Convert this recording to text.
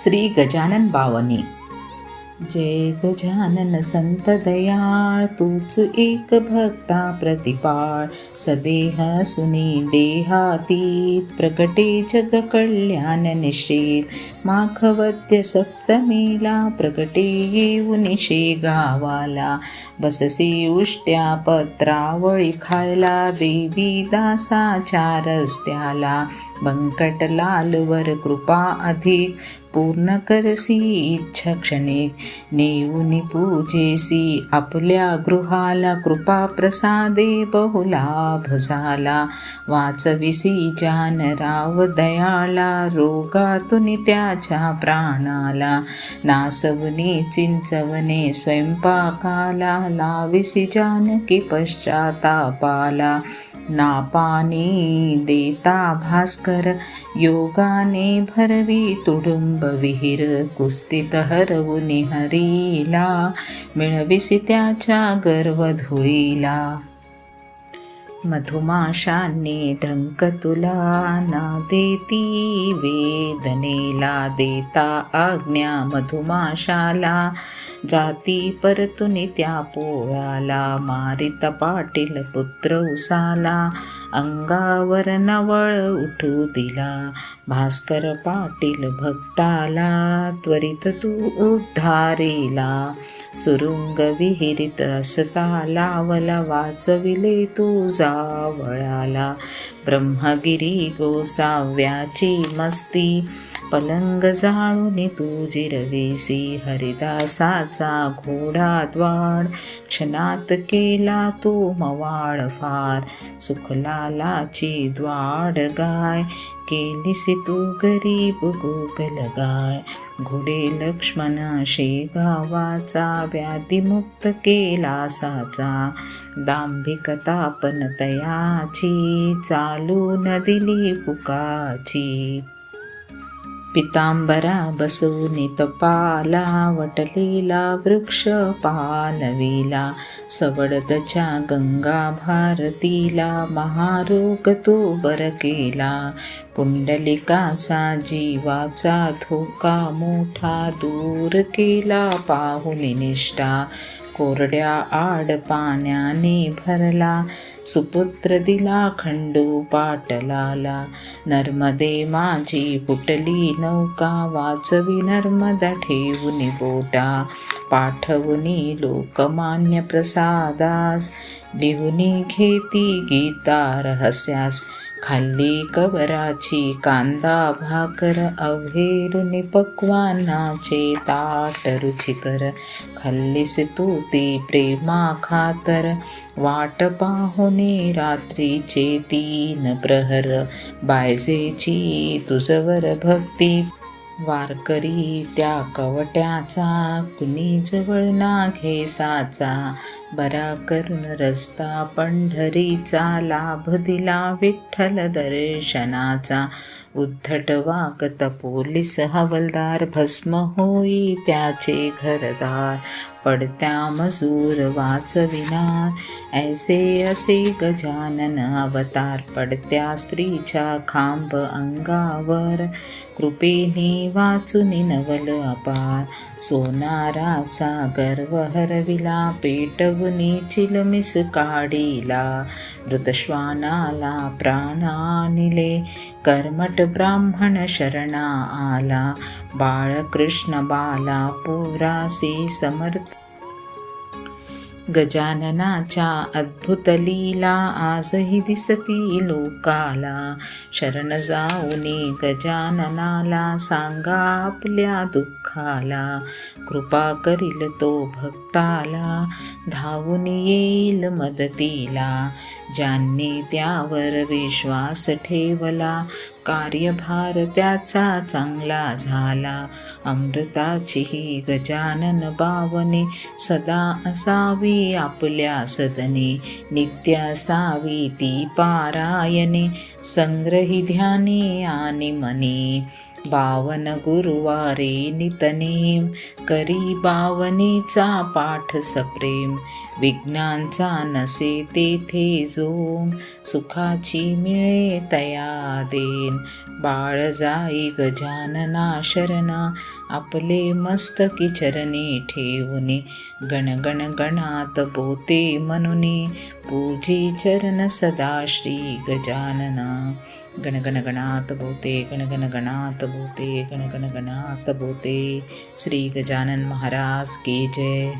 श्री गजानन बावनी. जय गजानन संत दयाळ, तूच एक भक्ता प्रतिपाळ. सदेह सुनी देहातीत, प्रगटे जग कल्याण निश्चित. माघवद्य सप्तमीला, प्रगटे येऊन शेगावाला. बससी उष्ट्या पत्रावळी खायला, देवी दासाच्या रस्त्याला. बंकटलालवर कृपा अधिक, पूर्ण करसी इच्छा क्षणिक. नेऊनी पूजेसी आपल्या गृहाला, कृपा प्रसादे बहुलाभ झाला. वाचविसी जानराव दयाळा, रोगातून त्याच्या प्राणाला. नासवणे चिंचवणे स्वयंपाकाला, लाविसी जानकी पश्चातापाला. नापानी देता भास्कर, योगाने भरवी तुडुंब विहीर. कुस्तीत हरवुनी हरीला, मिळविसी त्याच्या गर्व धुळीला. मधुमाशांनी ढंक तुला, ना देती वेदनेला. देता आज्ञा मधुमाशाला, जाती परतुनी त्या पोळाला. मारित पाटील पुत्र उसाला, अंगावर नवळ उठू दिला. भास्कर पाटील भक्ताला, त्वरित तू उद्धारीला. सुरुंग विहिरीत असता लावला, वाचविले तू जावळाला. ब्रह्मगिरी गोसाव्याची मस्ती, पलंग जाळून तू जिरविसी. हरिदासाचा घोडाद्वाड, क्षणात केला तू मवाळ फार. सुखलालाची द्वाड गाय, केलीसी तू गरीब गोगल गाय. घोडे लक्ष्मण शेगावाचा, व्याधिमुक्त केला साचा. दांभिकता पण तयाची, चालून दिली पुकाची. पितांबरा बसवून तपाला, वटलेला वृक्ष पालविला. सवडतच्या गंगा भारतीला, महारोग तो बर केला. पुंडलिकाचा जीवाचा धोका मोठा, दूर केला पाहुनी निष्ठा. कोरड्या आड पाण्याने भरला, सुपुत्र दिला खंडू पाटलाला. नर्मदे माझी फुटली नौका, वाचवी नर्मदा ठेवून बोटा. पाठवुनी लोकमान्य प्रसादास, लिहुनी घेती गीता रहस्यास. खाल्ली कवराची कांदा भाकर, अवहेरुनी पक्वानाचे ताट रुचिकर. खाल्लीस तू ती प्रेमा खातर, वाट पाहुनी रात्रीचे 3 प्रहर. बायजेची तुझवर भक्ती, वारकरी त्या कवट्याचा. कुणी जवळ ना घेसाचा, बरा करून रस्ता पंढरीचा. लाभ दिला विठ्ठल दर्शनाचा. उद्धट वागत पोलीस हवलदार, भस्म होई त्याचे घरदार. पडत्या मजूर वाचविनार, ऐसे असे गजानन अवतार. पडत्या स्त्रीच्या खांब अंगावर, कृपेने वाचुनी नवल अपार. सोनाराचा गर्व हरविला, पेटवुनी चिलमिस काढिला. मृतश्वानाला प्राण आणिले, कर्मठ ब्राह्मण शरणा आला. बाळकृष्ण बाला पुरासी समर्थ. गजाननाच्या अद्भुत लीला, आजही दिसती लोकाला. शरण जाऊनी गजाननाला, सांगा आपल्या दुःखाला. कृपा करील तो भक्ताला, धावून येईल मदतीला. ज्यांनी त्यावर विश्वास ठेवला, कार्यभार त्याचा चांगला झाला. अमृताची ही गजानन बावनी, सदा असावी आपल्या सदनी. नित्य असावी ती पारायणे, संग्रही ध्यानी आणि मनी. 52 गुरुवारे नितनेम, करी बावनीचा पाठ सप्रेम. विघ्नांचा नसे तेथे जो, सुखाची मिळे तया देन. बाळ जाई गजानना शरण, आपले मस्तकी चरणी ठेवुनी. गण गण गणात बोते म्हणुनी, पूजी चरण सदा श्री गजानना. गण गण गणात बोते, गण गण गणात बोते, गण गण गणात बोते. श्री गजानन महाराज की जय.